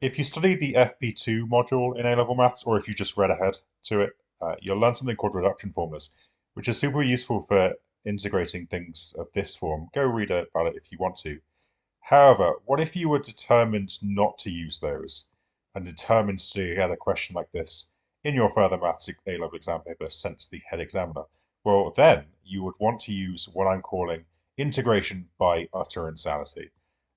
If you study the FP2 module in A-level maths, or if you just read ahead to it, you'll learn something called reduction formulas, which is super useful for integrating things of this form. Go read about it if you want to. However, what if you were determined not to use those and determined to get a question like this in your further maths A-level exam paper sent to the head examiner? Well, then you would want to use what I'm calling integration by utter insanity.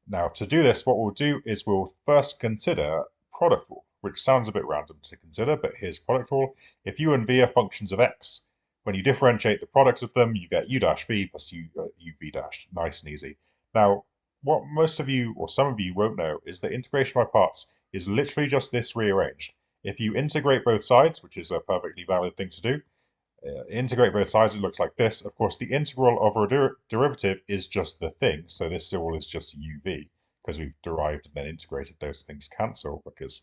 Now, to do this, what we'll do is we'll first consider product rule, which sounds a bit random to consider, but here's product rule. If u and v are functions of x, when you differentiate the products of them, you get u dash v plus uv dash. Nice and easy. Now, what most of you, or some of you, won't know is that integration by parts is literally just this rearranged. If you integrate both sides, which is a perfectly valid thing to do, integrate both sides, it looks like this. Of course, the integral of a derivative is just the thing. So this all is just uv, because we've derived and then integrated. Those things cancel because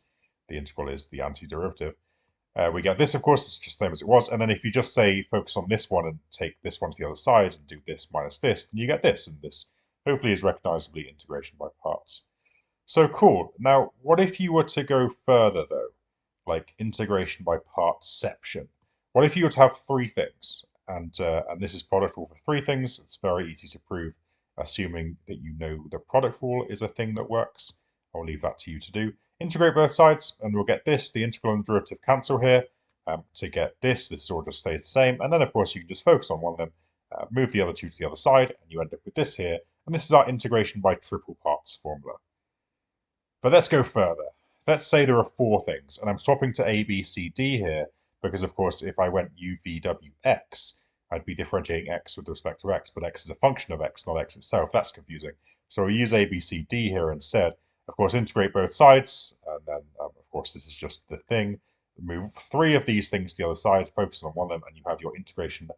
the integral is the antiderivative. We get this, of course, it's just the same as it was. And then if you just say focus on this one and take this one to the other side and do this minus this, then you get this. And this hopefully is recognizably integration by parts. So cool. Now, what if you were to go further, though? Like integration by partsception. What if you were to have three things? And this is product rule for three things. It's very easy to prove, assuming that you know the product rule is a thing that works. I'll leave that to you to do. Integrate both sides, and we'll get this. The integral and the derivative cancel here. To get this all just stays the same. And then, of course, you can just focus on one of them, move the other two to the other side, and you end up with this here. And this is our integration by triple parts formula. But let's go further. Let's say there are four things, and I'm swapping to A, B, C, D here, because of course, if I went U, V, W, X, I'd be differentiating X with respect to X, but X is a function of X, not X itself. That's confusing. So we use A, B, C, D here instead. Of course, integrate both sides, and then, of course, this is just the thing. Move three of these things to the other side, focus on one of them, and you have your integration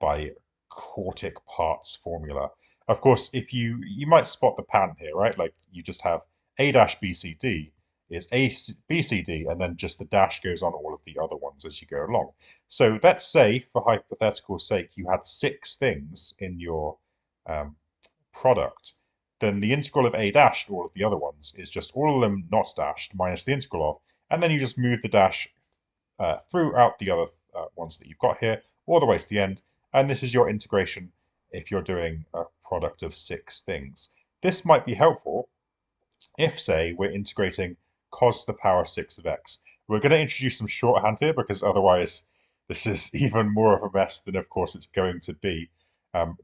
by quartic parts formula. Of course, if you might spot the pattern here, right? Like you just have A dash B C D is A B C D, and then just the dash goes on all of the other ones as you go along. So let's say, for hypothetical sake, you had six things in your product. Then the integral of A dash to all of the other ones is just all of them not dashed minus the integral of, and then you just move the dash throughout the other ones that you've got here, all the way to the end, and this is your integration if you're doing a product of six things. This might be helpful if, say, we're integrating cos to the power 6 of x. We're going to introduce some shorthand here because otherwise this is even more of a mess than, of course, it's going to be.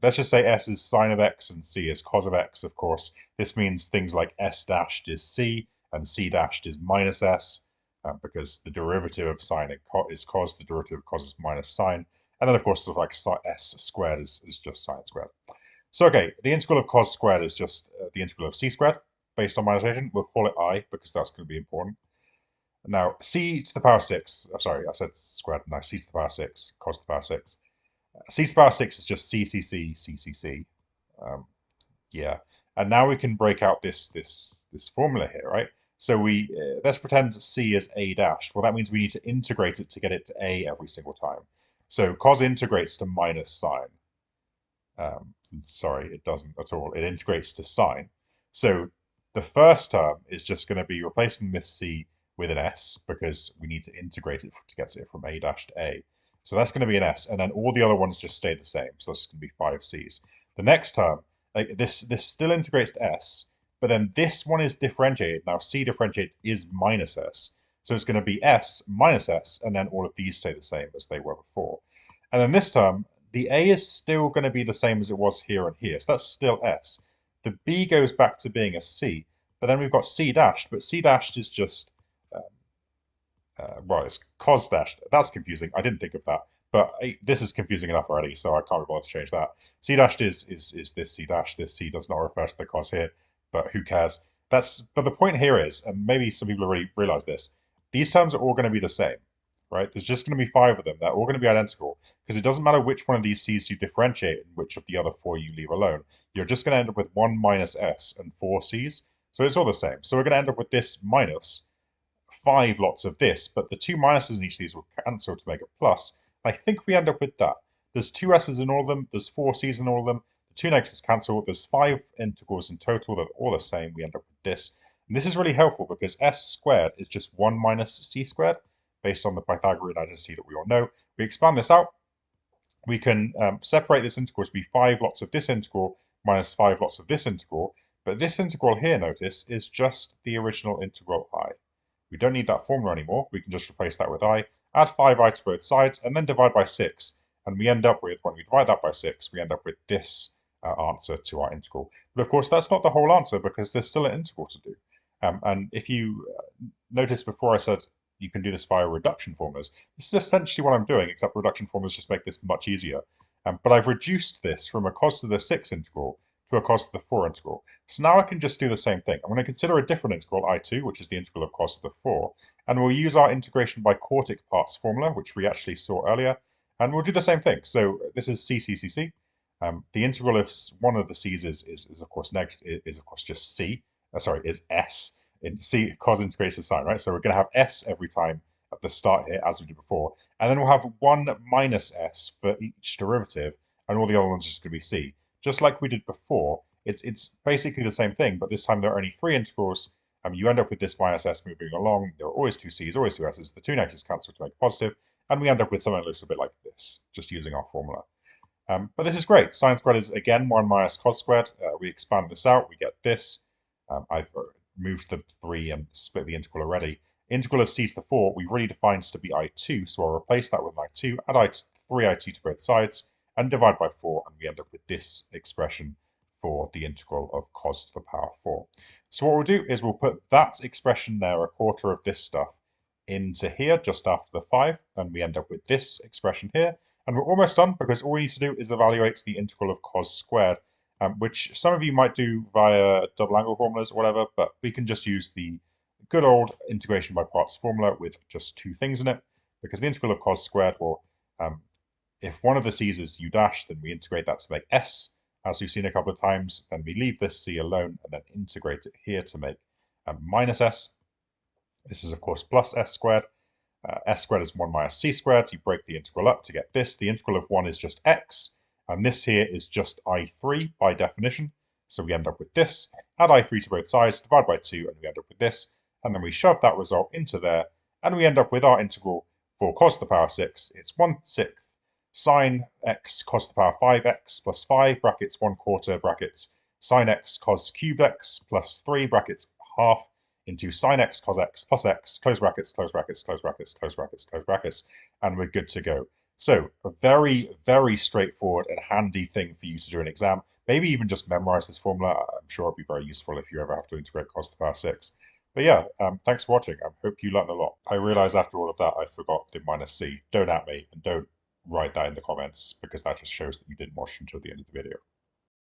Let's just say s is sine of x and c is cos of x, of course. This means things like s dashed is c and c dashed is minus s, because the derivative of sine is cos, the derivative of cos is minus sine. And then, of course, like s squared is just sine squared. So, okay, the integral of cos squared is just the integral of c squared based on my notation. We'll call it I because that's going to be important. Now, c to the power 6, sorry, I said squared, now c to the power 6, cos to the power 6. C to the power 6 is just c, c, c, c, c, c. Yeah, and now we can break out this formula here, right? So we let's pretend c is a dashed. Well, that means we need to integrate it to get it to a every single time. So cos integrates to minus sine. Sorry, it doesn't at all. It integrates to sine. So the first term is just going to be replacing this c with an s because we need to integrate it to get it from a dash to a. So that's going to be an s, and then all the other ones just stay the same. So that's going to be 5 c's. The next term, like this still integrates to s, but then this one is differentiated. Now c differentiated is minus s. So it's going to be s minus s, and then all of these stay the same as they were before. And then this term, the a is still going to be the same as it was here and here. So that's still s. The b goes back to being a c, but then we've got c dashed, but c dashed is just, well, it's cos dashed. That's confusing. I didn't think of that. But this is confusing enough already, so I can't be bothered to change that. C dashed is this C dash. This C does not refer to the cos here, but who cares? But the point here is, and maybe some people already realize this, these terms are all going to be the same, right? There's just going to be 5 of them. They're all going to be identical because it doesn't matter which one of these C's you differentiate and which of the other 4 you leave alone. You're just going to end up with 1 minus S and 4 C's. So it's all the same. So we're going to end up with this minus 5 lots of this, but the 2 minuses in each of these will cancel to make a plus. I think we end up with that. There's 2 s's in all of them, there's 4 c's in all of them, the 2 negatives cancel, there's 5 integrals in total that are all the same, we end up with this. And this is really helpful because s squared is just 1 minus c squared, based on the Pythagorean identity that we all know. We expand this out, we can separate this integral to be 5 lots of this integral minus 5 lots of this integral, but this integral here, notice, is just the original integral I. We don't need that formula anymore, we can just replace that with I, add 5i to both sides, and then divide by 6, and we end up with, when we divide that by 6, we end up with this answer to our integral. But of course, that's not the whole answer, because there's still an integral to do. And if you notice before I said you can do this via reduction formulas, this is essentially what I'm doing, except reduction formulas just make this much easier. But I've reduced this from a cos to the 6 integral to a cos to the 4 integral. So now I can just do the same thing. I'm going to consider a different integral, I2, which is the integral of cos to the 4, and we'll use our integration by quartic parts formula, which we actually saw earlier, and we'll do the same thing. So this is c. The integral of one of the c's is of course just c. Is s. In c, cos integrates to sine, right? So we're going to have s every time at the start here, as we did before, and then we'll have 1 minus s for each derivative, and all the other ones are just going to be c. Just like we did before, it's basically the same thing, but this time there are only 3 integrals. You end up with this minus s moving along. There are always 2 c's, always 2 s's. The 2 negatives cancel to make a positive, and we end up with something that looks a bit like this, just using our formula. But this is great. Sine squared is, again, 1 minus cos squared. We expand this out, we get this. I've moved the 3 and split the integral already. Integral of c to the 4, we've already defined to be I2, so I'll replace that with I2, add 3i2 to both sides, and divide by 4, and we end up with this expression for the integral of cos to the power 4. So what we'll do is we'll put that expression there, a quarter of this stuff, into here just after the 5, and we end up with this expression here. And we're almost done, because all we need to do is evaluate the integral of cos squared, which some of you might do via double angle formulas or whatever, but we can just use the good old integration by parts formula with just 2 things in it, because the integral of cos squared, well, if one of the c's is u dash, then we integrate that to make s, as we've seen a couple of times, then we leave this c alone and then integrate it here to make minus s. This is, of course, plus s squared. S squared is 1 minus c squared. You break the integral up to get this. The integral of 1 is just x, and this here is just I3 by definition. So we end up with this. Add I3 to both sides, divide by 2, and we end up with this. And then we shove that result into there, and we end up with our integral for cos to the power 6. It's 1/6 sine x cos to the power 5x plus 5 brackets 1/4 brackets sine x cos cubed x plus 3 brackets half into sine x cos x plus x, close brackets, close brackets, close brackets, close brackets, close brackets, and we're good to go. So a very, very straightforward and handy thing for you to do in an exam. Maybe even just memorize this formula. I'm sure it'll be very useful if you ever have to integrate cos to the power 6. But yeah, thanks for watching. I hope you learned a lot. I realize after all of that, I forgot the minus c. Don't at me, and don't write that in the comments, because that just shows that you didn't watch until the end of the video.